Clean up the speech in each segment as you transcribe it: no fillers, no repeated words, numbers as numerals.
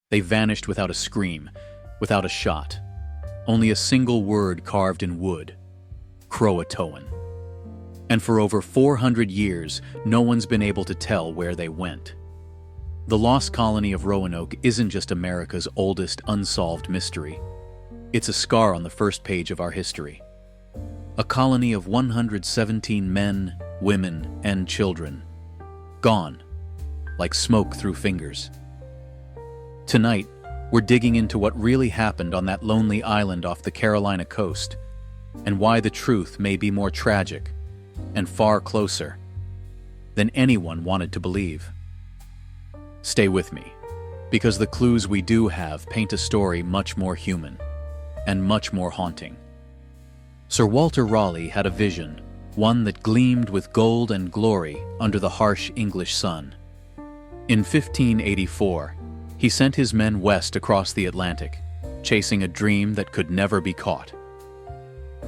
They vanished without a scream, without a shot. Only a single word carved in wood: CROATOAN. And for over 400 years, no one's been able to tell where they went. The lost colony of Roanoke isn't just America's oldest unsolved mystery. It's a scar on the first page of our history. A colony of 117 men, women, and children. Gone, like smoke through fingers. Tonight, we're digging into what really happened on that lonely island off the Carolina coast, and why the truth may be more tragic and far closer than anyone wanted to believe. Stay with me, because the clues we do have paint a story much more human and much more haunting. Sir Walter Raleigh had a vision, one that gleamed with gold and glory under the harsh English sun. In 1584, he sent his men west across the Atlantic, chasing a dream that could never be caught.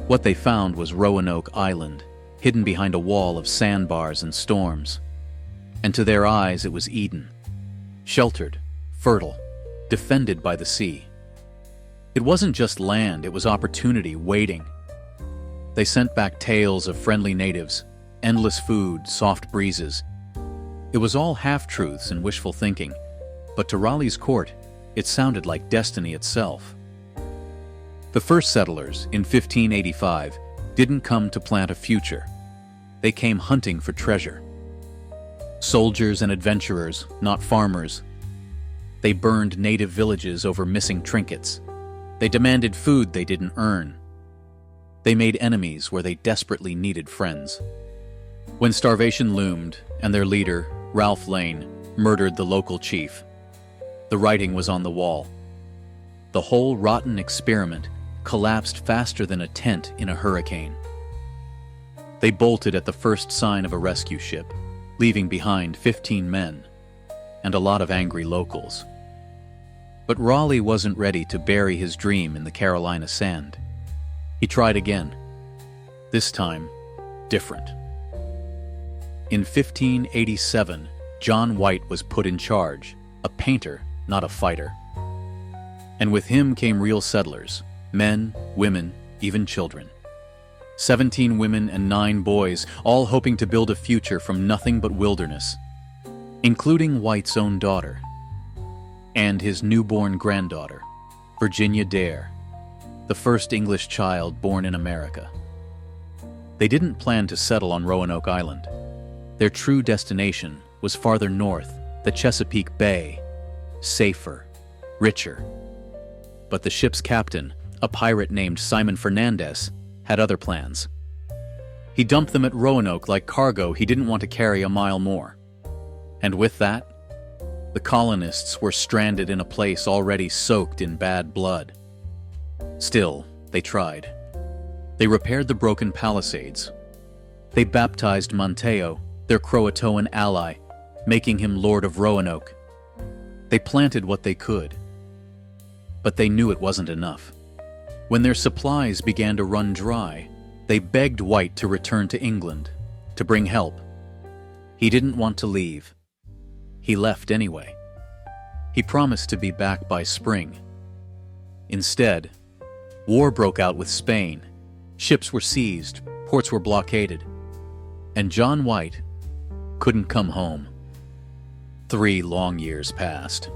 What they found was Roanoke Island, hidden behind a wall of sandbars and storms. And to their eyes it was Eden, sheltered, fertile, defended by the sea. It wasn't just land, it was opportunity waiting. They sent back tales of friendly natives, endless food, soft breezes. It was all half-truths and wishful thinking, but to Raleigh's court, it sounded like destiny itself. The first settlers, in 1585, didn't come to plant a future. They came hunting for treasure. Soldiers and adventurers, not farmers. They burned native villages over missing trinkets. They demanded food they didn't earn. They made enemies where they desperately needed friends. When starvation loomed and their leader, Ralph Lane, murdered the local chief, the writing was on the wall. The whole rotten experiment collapsed faster than a tent in a hurricane. They bolted at the first sign of a rescue ship, leaving behind 15 men and a lot of angry locals. But Raleigh wasn't ready to bury his dream in the Carolina sand. He tried again, this time different. In 1587, John White was put in charge, a painter, not a fighter. And with him came real settlers, men, women, even children. 17 women and 9 boys, all hoping to build a future from nothing but wilderness, including White's own daughter, and his newborn granddaughter, Virginia Dare, the first English child born in America. They didn't plan to settle on Roanoke Island. Their true destination was farther north, the Chesapeake Bay, safer, richer. But the ship's captain, a pirate named Simon Fernandez, had other plans. He dumped them at Roanoke like cargo he didn't want to carry a mile more. And with that, the colonists were stranded in a place already soaked in bad blood. Still, they tried. They repaired the broken palisades. They baptized Monteo, their Croatoan ally, making him Lord of Roanoke. They planted what they could. But they knew it wasn't enough. When their supplies began to run dry, they begged White to return to England, to bring help. He didn't want to leave. He left anyway. He promised to be back by spring. Instead, war broke out with Spain. Ships were seized, ports were blockaded, and John White couldn't come home. 3 long years passed.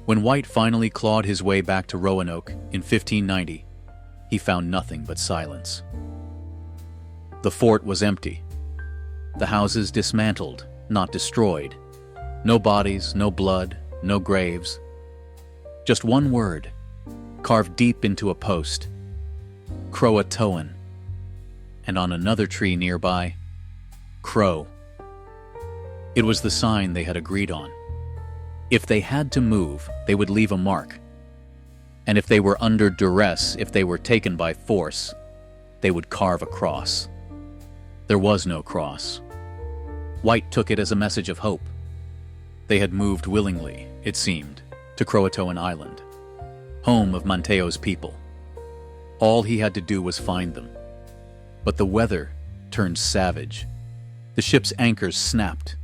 When White finally clawed his way back to Roanoke in 1590, he found nothing but silence. The fort was empty. The houses dismantled, not destroyed. No bodies, no blood, no graves. Just one word, carved deep into a post: CROATOAN. And on another tree nearby, Crow. It was the sign they had agreed on. If they had to move, they would leave a mark. And if they were under duress, if they were taken by force, they would carve a cross. There was no cross. White took it as a message of hope. They had moved willingly, it seemed, to Croatoan Island, home of Monteo's people. All he had to do was find them. But the weather turned savage. The ship's anchors snapped.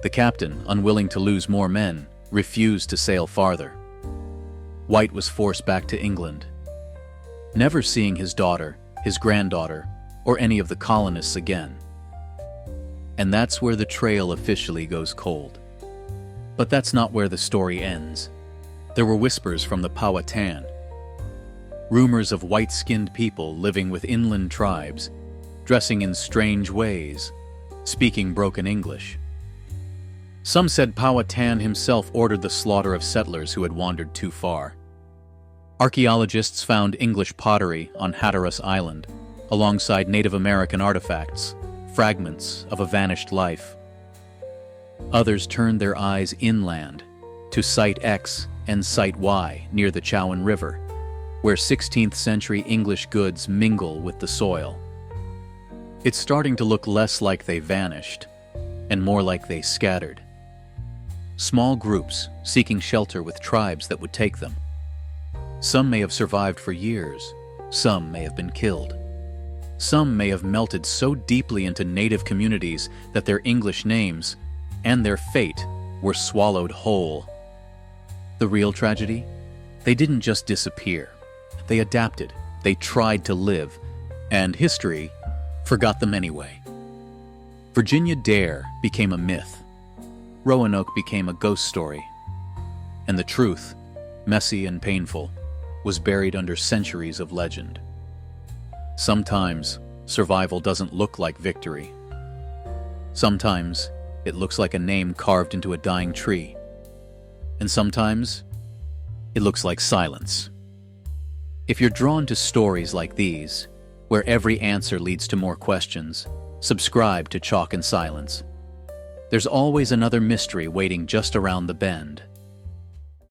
The captain, unwilling to lose more men, refused to sail farther. White was forced back to England, never seeing his daughter, his granddaughter, or any of the colonists again. And that's where the trail officially goes cold. But that's not where the story ends. There were whispers from the Powhatan, rumors of white-skinned people living with inland tribes, dressing in strange ways, speaking broken English. Some said Powhatan himself ordered the slaughter of settlers who had wandered too far. Archaeologists found English pottery on Hatteras Island, alongside Native American artifacts, fragments of a vanished life. Others turned their eyes inland, to Site X and Site Y near the Chowan River, where 16th century English goods mingle with the soil. It's starting to look less like they vanished, and more like they scattered. Small groups seeking shelter with tribes that would take them. Some may have survived for years, some may have been killed. Some may have melted so deeply into native communities that their English names and their fate were swallowed whole. The real tragedy? They didn't just disappear. They adapted, they tried to live, and history forgot them anyway. Virginia Dare became a myth. Roanoke became a ghost story. And the truth, messy and painful, was buried under centuries of legend. Sometimes, survival doesn't look like victory. Sometimes, it looks like a name carved into a dying tree. And sometimes, it looks like silence. If you're drawn to stories like these, where every answer leads to more questions, subscribe to Chalk and Silence. There's always another mystery waiting just around the bend.